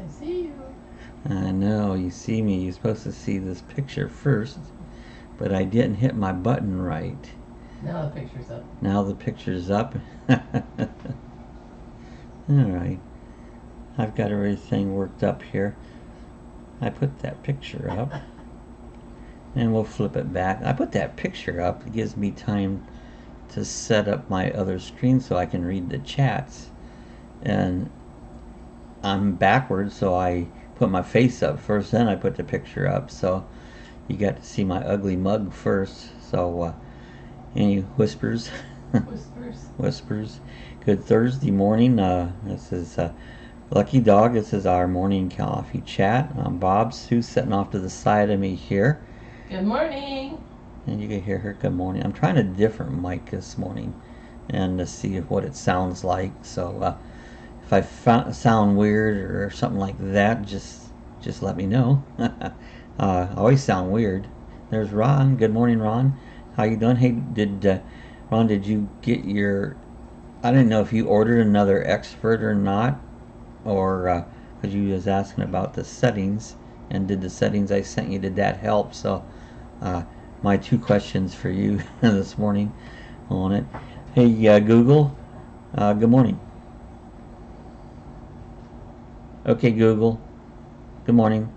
I see you. I know, you see me. You're supposed to see this picture first, but I didn't hit my button right. Now the picture's up. Now the picture's up. Alright. I've got everything worked up here. I put that picture up. And we'll flip it back. I put that picture up. It gives me time to set up my other screen so I can read the chats. And I'm backwards, so I put my face up first, then I put the picture up. So you got to see my ugly mug first. So any whispers? Whispers. Good Thursday morning. This is Lucky Dog. This is our morning coffee chat. I'm Bob. Sue's sitting off to the side of me here. Good morning. And you can hear her. Good morning. I'm trying a different mic this morning and to see what it sounds like. So if I sound weird or something like that, just let me know. I always sound weird. There's Ron. Good morning, Ron. How you doing? Hey, Ron, did you get your... I didn't know if you ordered another expert or not, or because you was asking about the settings, and did the settings I sent you, did that help? So my two questions for you this morning on it. Hey, Google, good morning. Okay, Google, good morning.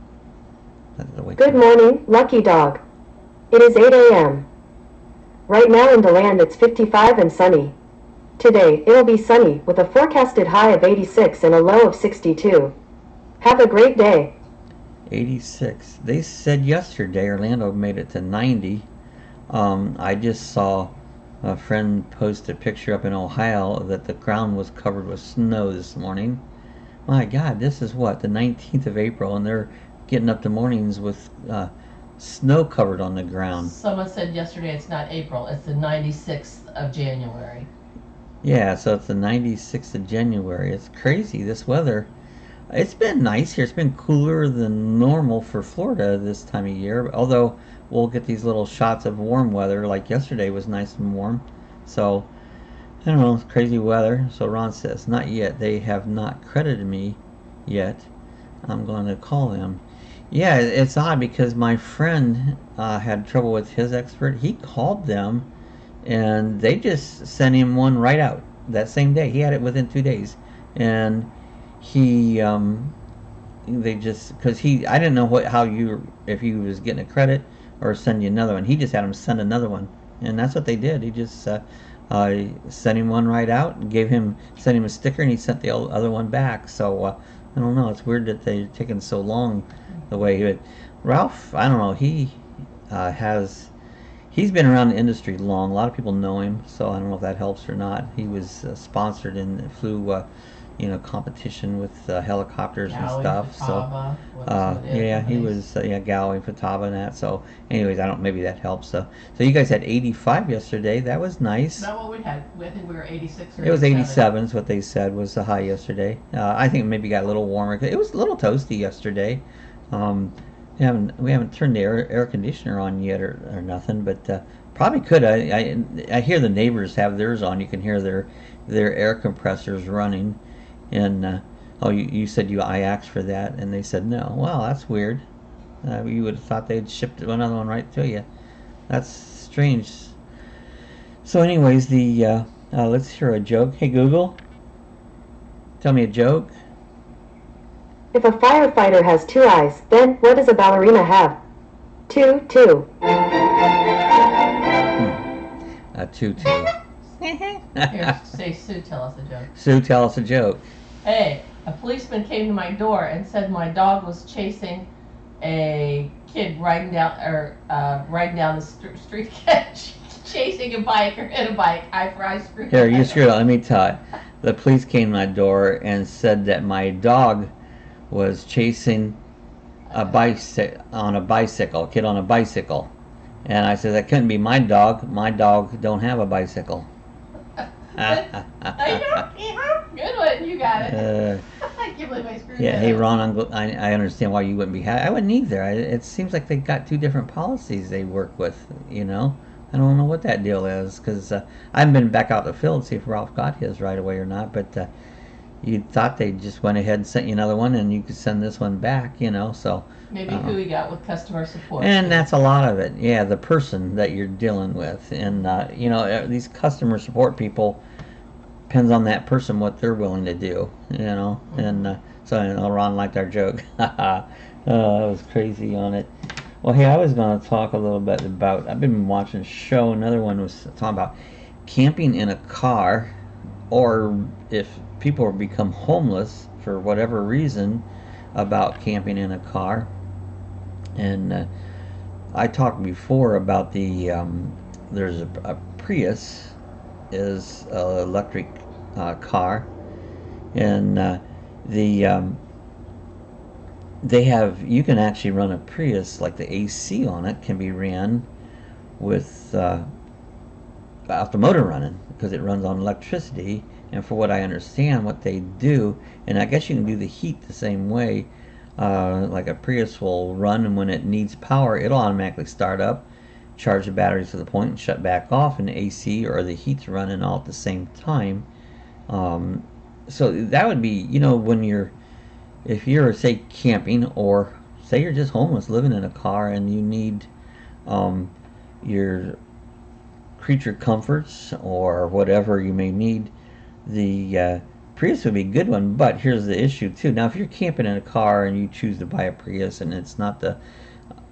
Good morning, Lucky Dog. It is 8 a.m. Right now in DeLand it's 55 and sunny. Today it'll be sunny with a forecasted high of 86 and a low of 62. Have a great day. 86. They said yesterday Orlando made it to 90. I just saw a friend post a picture up in Ohio that the ground was covered with snow this morning. My God, this is what, the 19th of April, and they're getting up to mornings with snow covered on the ground. Someone said yesterday it's not April, it's the 96th of January. Yeah, so it's the 96th of January. It's crazy, this weather. It's been nice here. It's been cooler than normal for Florida this time of year, although we'll get these little shots of warm weather, like yesterday was nice and warm. So, I don't know, it's crazy weather. So Ron says, not yet. They have not credited me yet. I'm going to call them. Yeah, it's odd because my friend had trouble with his expert. He called them, and they just sent him one right out that same day. He had it within 2 days. And he they just, because I didn't know if he was getting a credit or send you another one. He just had him send another one, and that's what they did. He just sent him one right out and sent him a sticker, and he sent the other one back. So I don't know, it's weird that they're taking so long the way he would. Ralph, I don't know, he's been around the industry long. A lot of people know him, so I don't know if that helps or not. He was sponsored and flew competition with helicopters and stuff. So yeah, he was Galway, Fatava, and that. So anyways, maybe that helps. So you guys had 85 yesterday. That was nice. Is that what we had? I think we were 86 or 87. It was 87 is what they said was the high yesterday. I think maybe got a little warmer. It was a little toasty yesterday. We haven't turned the air conditioner on yet or nothing, but probably could. I hear the neighbors have theirs on. You can hear their air compressors running. And you said I asked for that, and they said no. Well, that's weird. You would have thought they'd shipped another one right to you. That's strange. So, anyways, let's hear a joke. Hey, Google, tell me a joke. If a firefighter has 2 eyes, then what does a ballerina have? 2. A tutu. Here, say Sue, tell us a joke. Sue, tell us a joke. Hey, a policeman came to my door and said my dog was chasing a kid riding down the street, chasing a bike or hit a bike. I screwed. Here, you screwed up. Let me tell you. The police came to my door and said that my dog was chasing a kid on a bicycle, and I said that couldn't be my dog. My dog don't have a bicycle. Good one, you got it. I can't believe I screwed that Hey up. Ron, I understand why you wouldn't be happy. I wouldn't either. It seems like they got 2 different policies they work with. I don't know what that deal is, because I haven't been back out the field to see if Ralph got his right away or not. But you thought they just went ahead and sent you another one, and you could send this one back, so. Maybe who we got with customer support. And that's a lot of it. Yeah, the person that you're dealing with. And, these customer support people, depends on that person what they're willing to do, And so Ron liked our joke. That was crazy on it. Well, hey, I was going to talk a little bit about, I've been watching a show. Another one was talking about camping in a car, or if people become homeless for whatever reason about camping in a car. And I talked before about there's a Prius is an electric car, and you can actually run a Prius, like the AC on it can be ran with without the motor running, because it runs on electricity. And for what I understand, what they do, and I guess you can do the heat the same way, like a Prius will run, and when it needs power, it'll automatically start up, charge the batteries to the point, and shut back off, and the AC or the heat's running all at the same time. So that would be, if you're, say, camping, or say you're just homeless, living in a car, and you need your creature comforts or whatever you may need, the Prius would be a good one. But here's the issue too. Now, if you're camping in a car and you choose to buy a Prius, and it's not the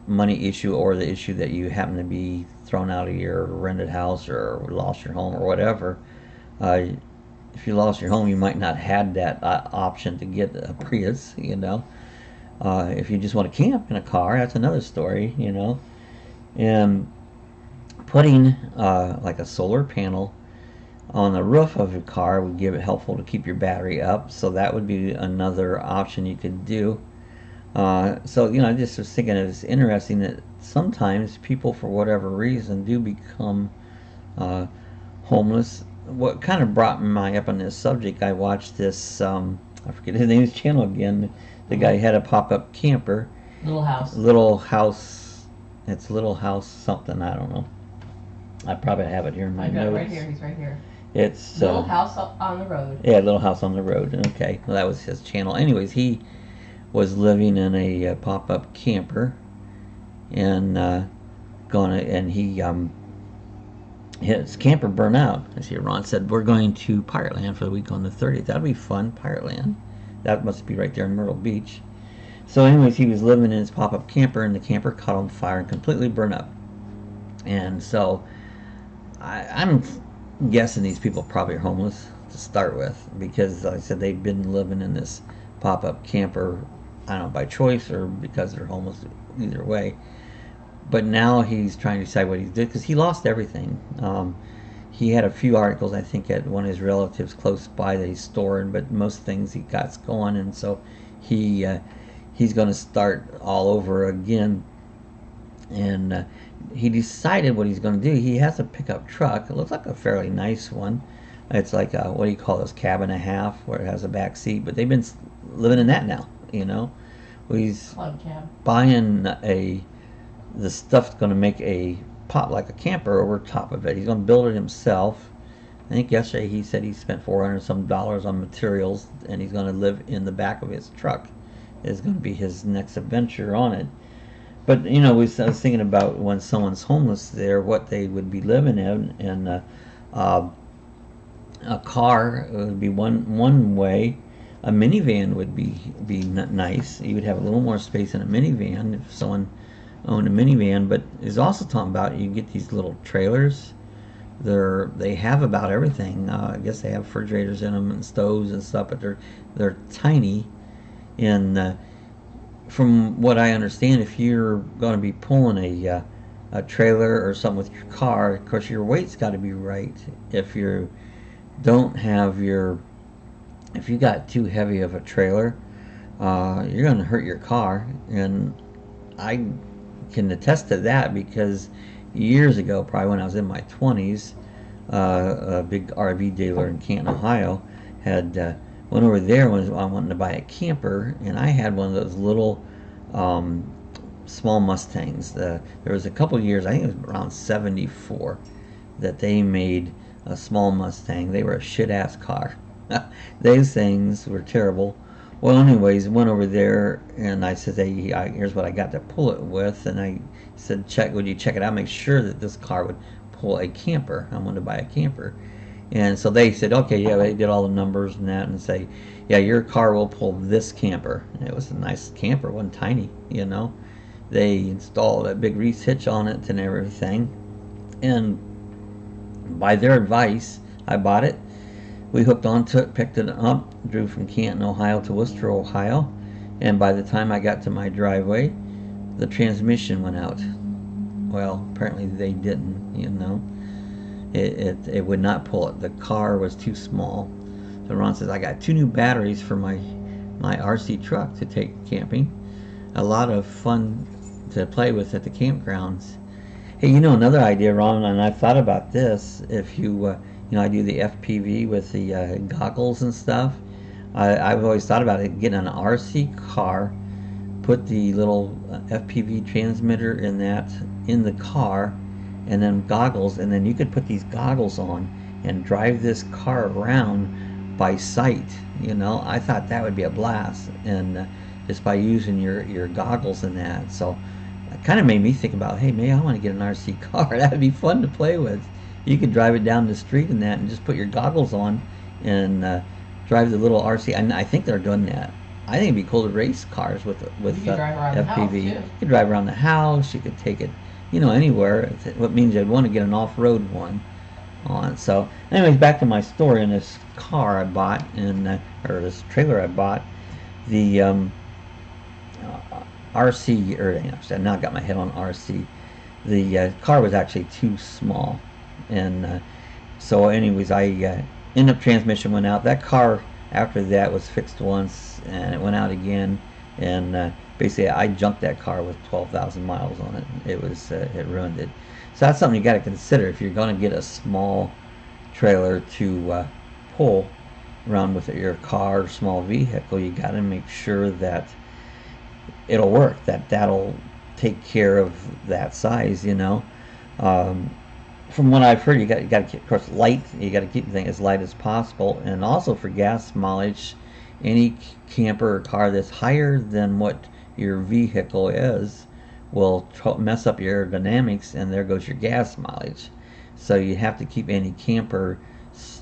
money issue or the issue that you happen to be thrown out of your rented house or lost your home or whatever, if you lost your home, you might not have that option to get a Prius. If you just want to camp in a car, that's another story. And putting like a solar panel on the roof of your car would give it helpful to keep your battery up. So that would be another option you could do. I just was thinking it's interesting that sometimes people, for whatever reason, do become homeless. What kind of brought my up on this subject, I watched this, I forget his name's channel again. The guy had a pop-up camper. Little house. It's Little House something, I don't know. I probably have it here in my I got notes. it right here. He's right here. It's Little House on the Road. Yeah, Little House on the Road. Okay, well, that was his channel. Anyways, he was living in a pop-up camper, and his camper burned out. I see Ron said, we're going to Pirate Land for the week on the 30th. That'll be fun, Pirate Land. That must be right there in Myrtle Beach. So anyways, he was living in his pop-up camper, and the camper caught on fire and completely burned up. And so I'm guessing these people probably are homeless to start with, because like I said, they've been living in this pop-up camper, I don't know, by choice or because they're homeless, either way. But now he's trying to decide what he's doing, because he lost everything. He had a few articles, I think, at one of his relatives close by that he's storing, but most things he got's gone, and so he's going to start all over again. And he decided what he's going to do. He has a pickup truck. It looks like a fairly nice one. It's like a, what do you call this, cab and a half, where it has a back seat. But they've been living in that now, Well, he's Club cab. buying the stuff that's going to make a pop like a camper over top of it. He's going to build it himself. I think yesterday he said he spent $400 some on materials, and he's going to live in the back of his truck. Is going to be his next adventure on it. But I was thinking about when someone's homeless there, what they would be living in, and a car would be one way. A minivan would be nice. You would have a little more space in a minivan if someone owned a minivan. But it's also talking about you get these little trailers. They have about everything. I guess they have refrigerators in them and stoves and stuff, but they're tiny. And from what I understand, if you're going to be pulling a trailer or something with your car, of course your weight's got to be right. If you got too heavy of a trailer, you're going to hurt your car. And I can attest to that, because years ago, probably when I was in my 20s, a big RV dealer in Canton, Ohio, had went over there when I wanted to buy a camper, and I had one of those little small Mustangs. There was a couple of years, I think it was around 74, that they made a small Mustang. They were a shit-ass car. Those things were terrible. Well, anyways, went over there and I said, "Hey, here's what I got to pull it with." And I said, would you check it out? Make sure that this car would pull a camper. I wanted to buy a camper." And so they said, "Okay, yeah." They did all the numbers and that, and say, "Yeah, your car will pull this camper." And it was a nice camper, it wasn't tiny, you know. They installed a big Reese hitch on it and everything. And by their advice, I bought it. We hooked onto it, picked it up, drove from Canton, Ohio to Worcester, Ohio. And by the time I got to my driveway, the transmission went out. Well, apparently they didn't, you know. It would not pull it. The car was too small. So Ron says, "I got 2 new batteries for my RC truck to take camping." A lot of fun to play with at the campgrounds. Hey, you know another idea, Ron, and I've thought about this. If you I do the FPV with the goggles and stuff. I've always thought about it, getting an RC car, put the little FPV transmitter in the car, and then goggles, and then you could put these goggles on and drive this car around by sight. You know, I thought that would be a blast, and just by using your goggles and that. So it kind of made me think about, hey, maybe I want to get an RC car. That'd be fun to play with. You could drive it down the street and that, and just put your goggles on and drive the little RC. And I think they're doing that. I think it'd be cool to race cars with You could drive around the house, FPV. too. You could drive around the house. You could take it, anywhere. What means I'd want to get an off-road one on. So, anyways, back to my story. In this car I bought, or this trailer I bought, the RC, or now I got my head on RC. The car was actually too small, and so anyways, I ended up transmission went out. That car after that was fixed once, and it went out again, and basically I junked that car with 12,000 miles on it. It ruined it. So that's something you got to consider if you're going to get a small trailer to pull around with your car or small vehicle. You got to make sure that it'll work, that'll take care of that size, From what I've heard, you got to keep, of course, light. You got to keep the thing as light as possible, and also for gas mileage, any camper or car that's higher than what your vehicle is will mess up your aerodynamics, and there goes your gas mileage. So you have to keep any camper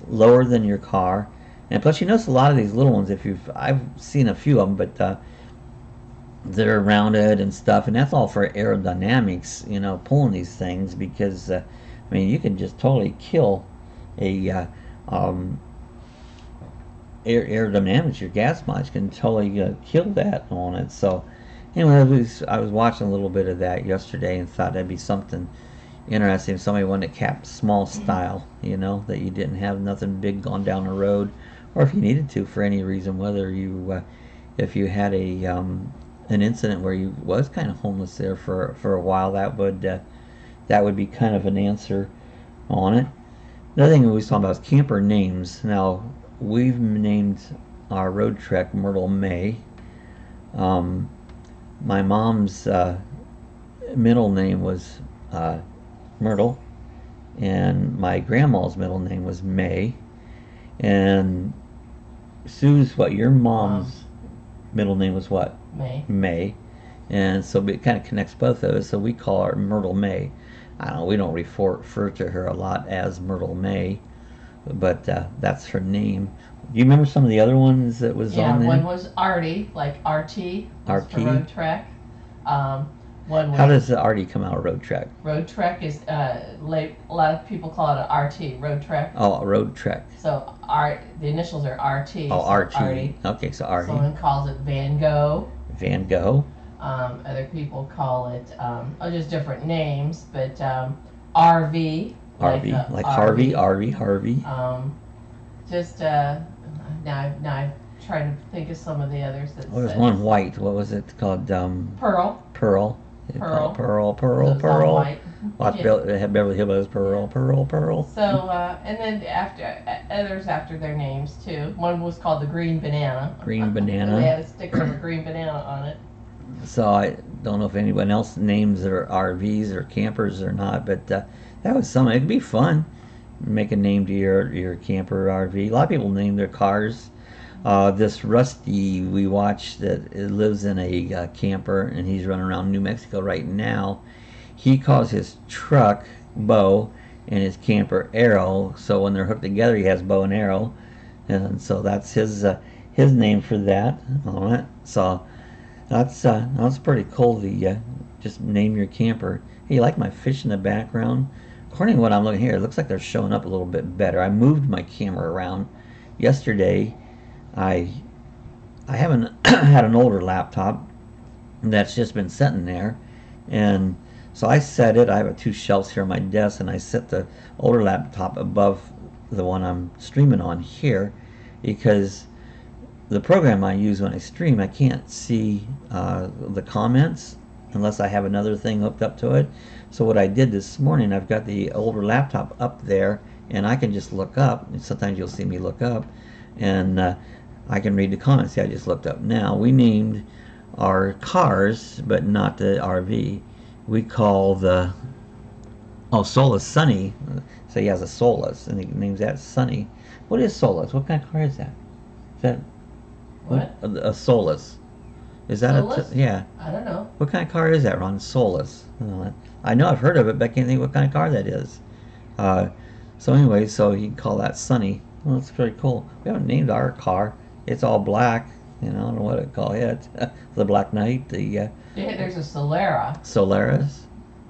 lower than your car, and plus you notice a lot of these little ones. I've seen a few of them, but they're rounded and stuff, and that's all for aerodynamics, pulling these things, because you can just totally kill a aerodynamics. Your gas mileage can totally kill that on it. So anyway, I was watching a little bit of that yesterday and thought that'd be something interesting if somebody wanted to cap small style, that you didn't have nothing big going down the road, or if you needed to for any reason, whether if you had an incident where you was kind of homeless there for a while, that would be kind of an answer on it. Another thing we was talking about is camper names. Now, we've named our Roadtrek Myrtle May. My mom's middle name was Myrtle, and my grandma's middle name was May. And Sue's your mom's middle name was what? May. And so it kind of connects both of us, so we call her Myrtle May. I don't know, we don't refer to her a lot as Myrtle May, but that's her name. Do you remember some of the other ones that was on there? Yeah, one was Artie, like Artie. Artie. For Roadtrek. One was, how does the Artie come out of Roadtrek? Roadtrek is, a lot of people call it an RT, Roadtrek. Oh, Roadtrek. So the initials are RT. Oh, so Artie. Okay, so Artie. Someone calls it Van Gogh. Van Gogh. Other people call it, just different names, but RV. RV, like Harvey. Now I'm trying to think of some of the others. There's one white. What was it called? Pearl. Pearl. Pearl. Pearl. So all white. They had Beverly Hillbillies. Pearl. So, and then others after their names too. One was called the Green Banana. Green Banana. They had a sticker of a green banana on it. So I don't know if anyone else names their RVs or campers or not, but that was something. It'd be fun, make a name to your camper or RV. A lot of people name their cars. This Rusty we watched that lives in a camper, and he's running around New Mexico right now. He calls his truck Bow and his camper Arrow. So when they're hooked together, he has bow and arrow, and so that's his name for that. All right. So that's pretty cool. The just name your camper. Hey, you like my fish in the background? According to what I'm looking here, it looks like they're showing up a little bit better. I moved my camera around yesterday. I haven't had an older laptop that's just been sitting there, and so I set it. I have two shelves here on my desk, and I set the older laptop above the one I'm streaming on here, because the program I use when I stream, I can't see the comments unless I have another thing hooked up to it. So what I did this morning, I've got the older laptop up there, and I can just look up. Sometimes you'll see me look up, and I can read the comments. See, I just looked up now. We named our cars, but not the RV. We call the Solus Sunny. So he has a Solus, and he names that Sunny. What is Solus? What kind of car is that? Is that What? a Solus? Is that Solus? Yeah. I don't know. What kind of car is that, Ron? Solus. I know I've heard of it, but I can't think what kind of car that is. So anyway, so you can call that Sunny. Well, that's pretty cool. We haven't named our car. It's all black. I don't know what to call it. The Black Knight. The There's a Solera. Solaris.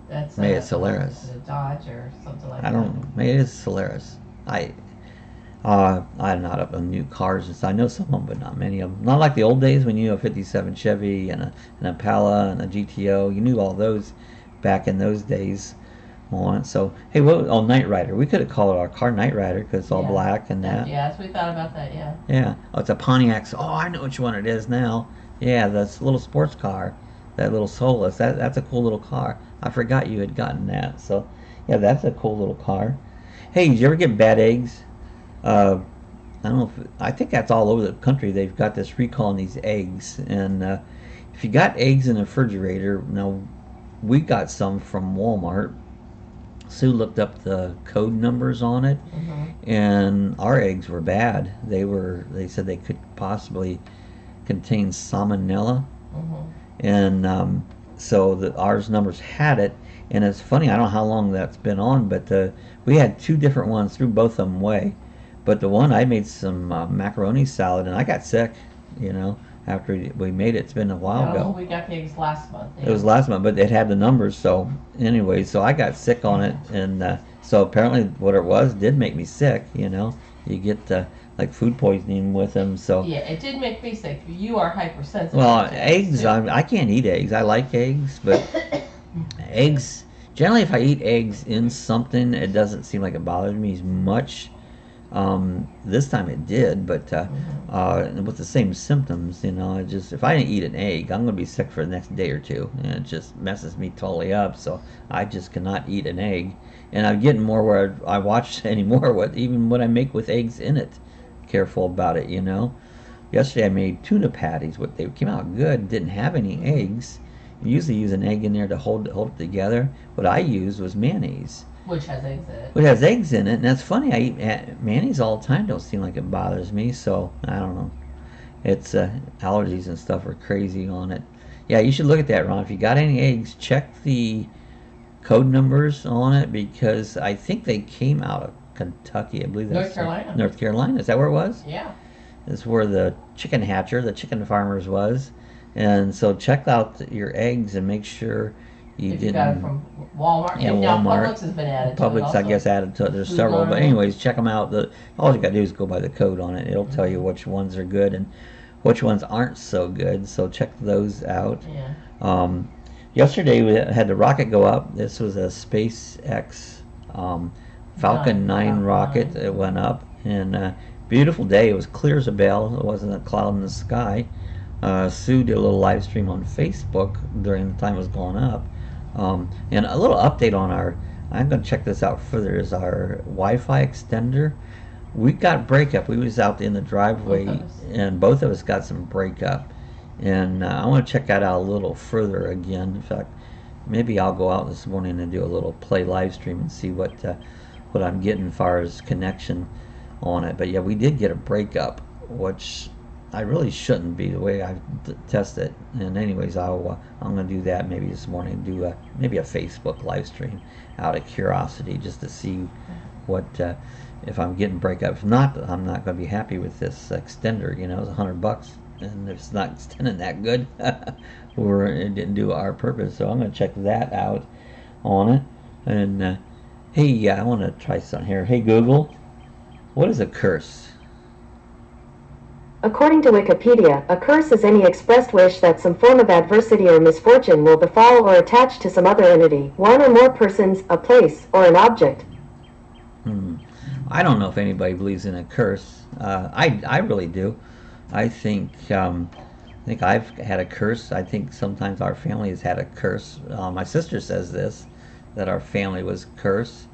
That's Maybe it's Solaris. a Dodge or something like that. I don't know. Maybe it is Solaris. I'm not up on new cars. I know some of them, but not many of them. Not like the old days when you knew a 57 Chevy and an Impala and a GTO. You knew all those back in those days. So, hey, Knight Rider. We could have called our car Knight Rider because it's all black and that. Yes, we thought about that, yeah. Yeah. Oh, it's a Pontiac. Oh, I know which one it is now. Yeah, that's a little sports car. That little Solus. That's a cool little car. I forgot you had gotten that. So, yeah, that's a cool little car. Hey, did you ever get bad eggs? I don't know I think that's all over the country. They've got this recall on these eggs, and if you got eggs in the refrigerator, now we got some from Walmart. Sue looked up the code numbers on it, and our eggs were bad. They said they could possibly contain salmonella, and so ours numbers had it. And it's funny, I don't know how long that's been on, but we had two different ones, threw both of them away. But the one I made some macaroni salad, and I got sick, after we made it. It's been a while ago. We got the eggs last month. Yeah. It was last month, but it had the numbers. So anyway, so I got sick on it, and so apparently what it was did make me sick. You get like food poisoning with them. So yeah, it did make me sick. You are hypersensitive. Well, eggs, I can't eat eggs. I like eggs, but eggs. Generally, if I eat eggs in something, it doesn't seem like it bothers me as much. This time it did, but with the same symptoms, if I didn't eat an egg, I'm gonna be sick for the next day or two, and it just messes me totally up. So I just cannot eat an egg, and I'm getting more where I watch anymore even what I make with eggs in it. Careful about it, Yesterday I made tuna patties. They came out good. Didn't have any eggs. You usually use an egg in there to hold it together. What I used was mayonnaise. Which has eggs in it. Which has eggs in it, and that's funny. I eat mayonnaise all the time. Don't seem like it bothers me, so I don't know. It's allergies and stuff are crazy on it. Yeah, you should look at that, Ron. If you got any eggs, check the code numbers on it, because I think they came out of Kentucky. I believe that's North Carolina. Is that where it was? Yeah. It's where the chicken hatcher, the chicken farmers was. And so check out your eggs and make sure you if you got it from Walmart. Yeah, now Walmart. Publix has been added Publix, to it also. I guess, added to it. There's several. But anyways, check them out. All you got to do is go by the code on it. It'll tell you which ones are good and which ones aren't so good. So check those out. Yeah. Yesterday we had the rocket go up. This was a SpaceX Falcon 9 rocket. It went up. And beautiful day. It was clear as a bell. It wasn't a cloud in the sky. Sue did a little live stream on Facebook during the time it was going up. And a little update on I'm going to check this out further, is our Wi-Fi extender. We got breakup. We was out in the driveway, and both of us got some breakup. And I want to check that out a little further again. In fact, maybe I'll go out this morning and do a little play live stream and see what what I'm getting as far as connection on it. But yeah, we did get a breakup, which I really shouldn't be the way I test it. And anyways, I'm gonna do that maybe this morning. Do maybe a Facebook live stream out of curiosity just to see what if I'm getting breakup. If not, I'm not gonna be happy with this extender. You know, it's $100, and if it's not extending that good, or it didn't do our purpose. So I'm gonna check that out on it. And hey, I want to try something here. Hey Google, what is a curse? According to Wikipedia, a curse is any expressed wish that some form of adversity or misfortune will befall or attach to some other entity, one or more persons, a place, or an object. I don't know if anybody believes in a curse. I really do. I think I've had a curse. I think sometimes our family has had a curse. My sister says this, that our family was cursed.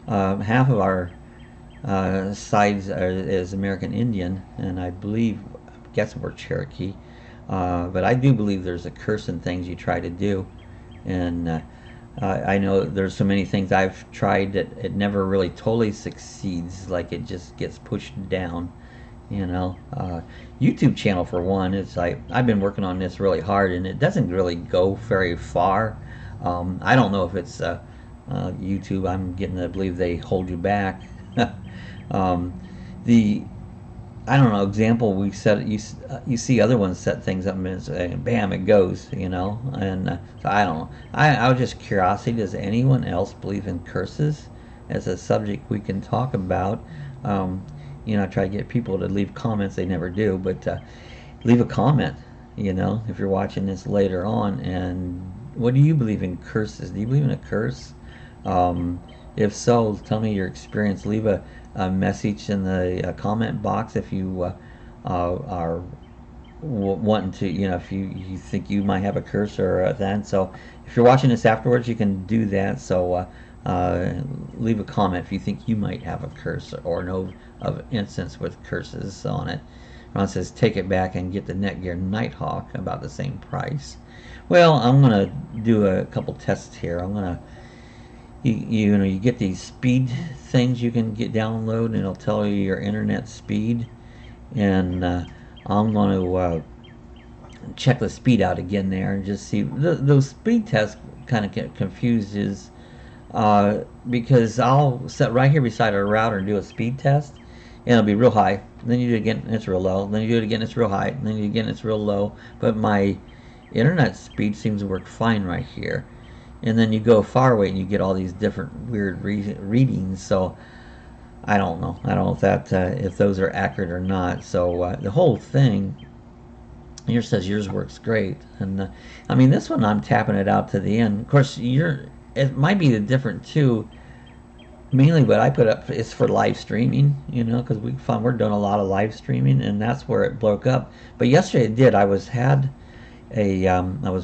Half of our sides is American Indian, and I guess we're Cherokee. But I do believe there's a curse in things you try to do, and I know there's so many things I've tried that it never really totally succeeds. Like it just gets pushed down. You know, YouTube channel for one. It's like I've been working on this really hard, and it doesn't really go very far. I don't know if it's YouTube. I'm getting to believe they hold you back. I don't know, example, we set, you see other ones set things up and bam, it goes, you know. And so I don't know. I was just curiosity, does anyone else believe in curses as a subject we can talk about? You know, I try to get people to leave comments. They never do, but leave a comment, you know, if you're watching this later on. And what do you believe in curses? Do you believe in a curse? If so, tell me your experience. Leave a message in the comment box if you are wanting to, you know, if you think you might have a curse or that. So if you're watching this afterwards, you can do that. So leave a comment if you think you might have a curse or know of instance with curses on it. Ron says, take it back and get the Netgear Nighthawk about the same price. Well, I'm going to do a couple tests here. I'm going to you know, you get these speed things you can download, and it'll tell you your internet speed. And I'm going to check the speed out again there and just see. Those speed tests kind of get confuses because I'll set right here beside our router and do a speed test, and it'll be real high. Then you do it again, and it's real low. Then you do it again, it's real high. And then you do it again, it's real low. But my internet speed seems to work fine right here. And then you go far away and you get all these different weird readings. So I don't know. I don't know if that if those are accurate or not. So the whole thing here says yours works great. And I mean, this one I'm tapping it out to the end. Of course, it might be the different too. Mainly what I put up is for live streaming, you know, because we found we're doing a lot of live streaming, and that's where it broke up. But yesterday it did. I was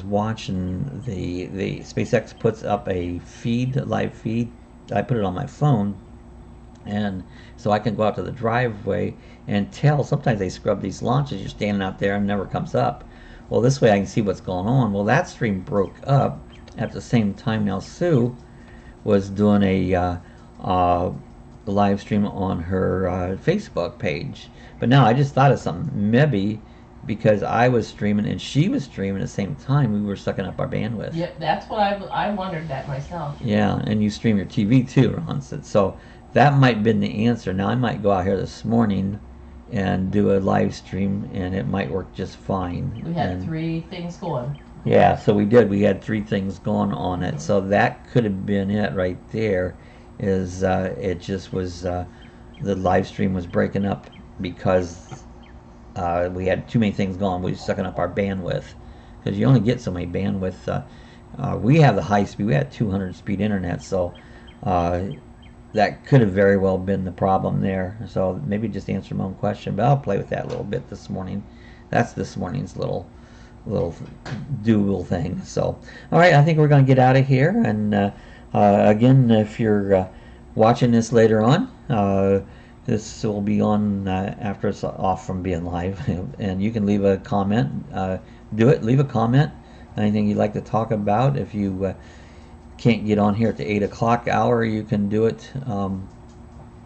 watching the SpaceX puts up a live feed. I put it on my phone, and so I can go out to the driveway and tell. Sometimes they scrub these launches. You're standing out there and it never comes up. Well, this way I can see what's going on. Well, that stream broke up at the same time. Now Sue was doing a live stream on her Facebook page, but now I just thought of something. Maybe because I was streaming and she was streaming at the same time, we were sucking up our bandwidth. Yep, that's what I wondered that myself. Yeah, and you stream your TV too, Ron said. So that might have been the answer. Now I might go out here this morning and do a live stream, and it might work just fine. We had 3 things going. Yeah, so we did. We had 3 things going on it. So that could have been it right there. Is it just was the live stream was breaking up because we had too many things going. We were sucking up our bandwidth because you only get so many bandwidth. We have the high speed. We had 200 speed internet, so that could have very well been the problem there. So maybe just answer my own question, but I'll play with that a little bit this morning. That's this morning's little doable thing. So all right, I think we're going to get out of here. And again, if you're watching this later on, this will be on after it's off from being live, and you can leave a comment. Leave a comment. Anything you'd like to talk about. If you can't get on here at the 8 o'clock hour, you can do it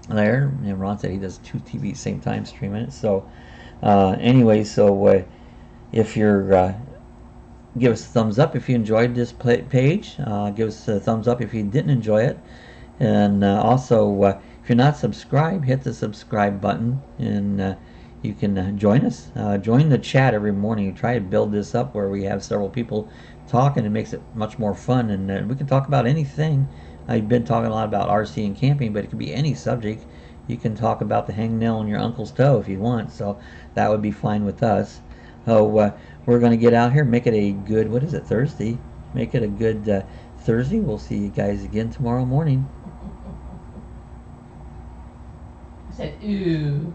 there. And Ron said he does 2 TVs at the same time streaming it. So anyway, so if you're give us a thumbs up if you enjoyed this page. Give us a thumbs up if you didn't enjoy it. And also, if you're not subscribed, hit the subscribe button, and you can join us. Join the chat every morning. We try to build this up where we have several people talking. It makes it much more fun, and we can talk about anything. I've been talking a lot about RC and camping, but it could be any subject. You can talk about the hangnail on your uncle's toe if you want, so that would be fine with us. So we're going to get out here, make it a good, what is it, Thursday? Make it a good Thursday. We'll see you guys again tomorrow morning. I said, ooh.